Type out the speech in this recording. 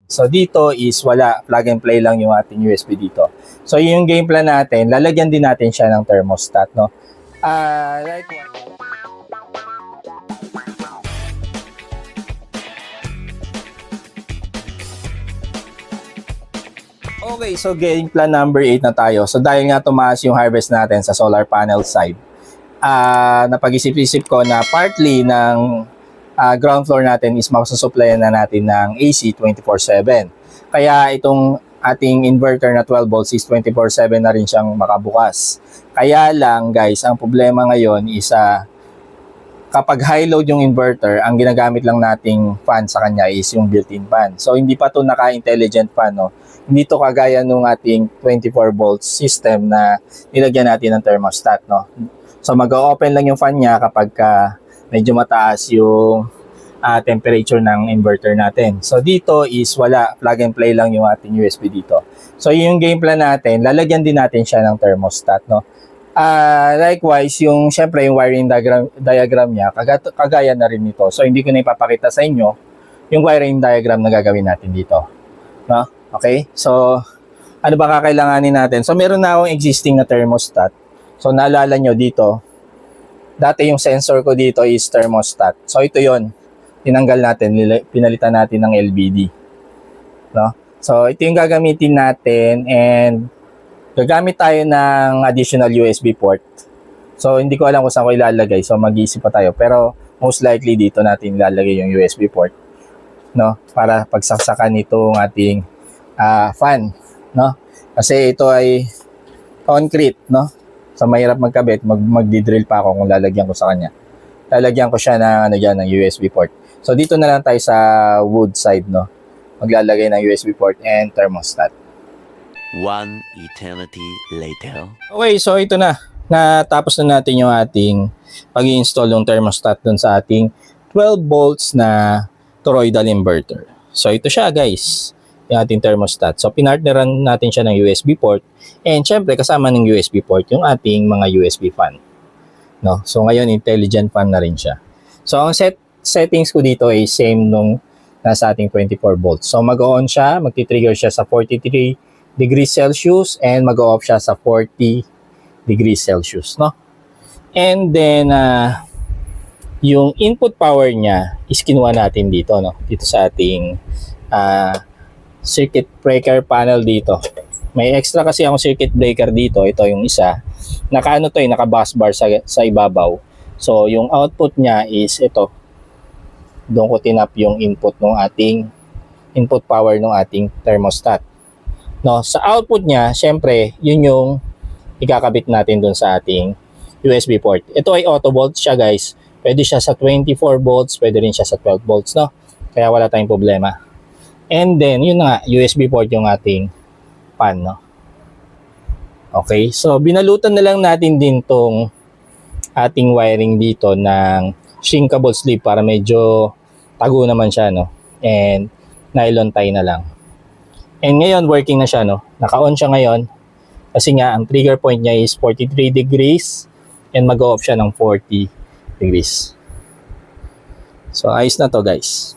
So dito is wala, plug and play lang yung ating USB dito. So yung game plan natin, lalagyan din natin siya ng thermostat, no? Okay, so game plan number 8 na tayo. So dahil nga tumaas yung harvest natin sa solar panel side, napag-isip-isip ko na partly ng ground floor natin is masusupplyan na natin ng AC 24/7. Kaya itong ating inverter na 12 volts is 24/7 na rin siyang makabukas. Kaya lang guys, ang problema ngayon is kapag high load yung inverter, ang ginagamit lang nating fan sa kanya is yung built-in fan. So hindi pa to naka-intelligent fan, no? Hindi to kagaya nung ating 24 volts system na nilagyan natin ng thermostat, no? So mag-open lang yung fan niya kapag medyo mataas yung temperature ng inverter natin. So dito is wala, plug and play lang yung ating USB dito. So yung game plan natin, lalagyan din natin siya ng thermostat, no? Likewise, syempre yung wiring diagram niya, kagaya na rin nito. So hindi ko na ipapakita sa inyo yung wiring diagram na gagawin natin dito, no? Okay? So ano ba kakailanganin natin? So meron na akong existing na thermostat. So naalala nyo dito, dati yung sensor ko dito is thermostat. So ito yon, tinanggal natin, pinalitan natin ng LBD, no? So ito yung gagamitin natin, and gagamit tayo ng additional USB port. So hindi ko alam kung saan ko ilalagay, so mag-iisip pa tayo, pero most likely dito natin ilalagay yung USB port, no? Para pagsaksakan itong ating fan, no? Kasi ito ay concrete, no? So mahirap magkabit, magdi-drill pa ako kung lalagyan ko sa kanya. Lalagyan ko siya ng ng USB port. So dito na lang tayo sa wood side, no? Maglalagay ng USB port and thermostat. One eternity later. Okay, so ito na. Natapos na natin yung ating pag-i-install ng thermostat dun sa ating 12 volts na toroidal inverter. So ito siya guys, yung ating thermostat. So pinartneran natin siya ng USB port, and syempre kasama ng USB port yung ating mga USB fan, no? So ngayon intelligent fan na rin siya. So ang settings ko dito ay same nung nasa ating 24 volts. So mag-on siya, magti-trigger siya sa 43 degrees Celsius and mag-off siya sa 40 degrees Celsius, no? And then yung input power niya is kinuha natin dito, no? Dito sa ating circuit breaker panel dito. May extra kasi akong circuit breaker dito. Ito yung isa. Naka-ano to, naka-bus bar sa ibabaw. So yung output niya is ito. Doon ko tinap yung input ng ating input power ng ating thermostat. No, sa output niya, syempre, yun yung ikakabit natin doon sa ating USB port. Ito ay auto volts siya guys. Pwede siya sa 24 volts, pwede rin siya sa 12 volts, no? Kaya wala tayong problema. And then, yun nga, USB port yung ating fan, no? Okay, so binalutan na lang natin din tong ating wiring dito ng shrinkable sleeve para medyo tago naman siya, no? And nylon tie na lang. And ngayon, working na siya, no? Naka-on siya ngayon. Kasi nga, ang trigger point niya is 43 degrees and mag-off siya ng 40 degrees. So, ayos na to, guys.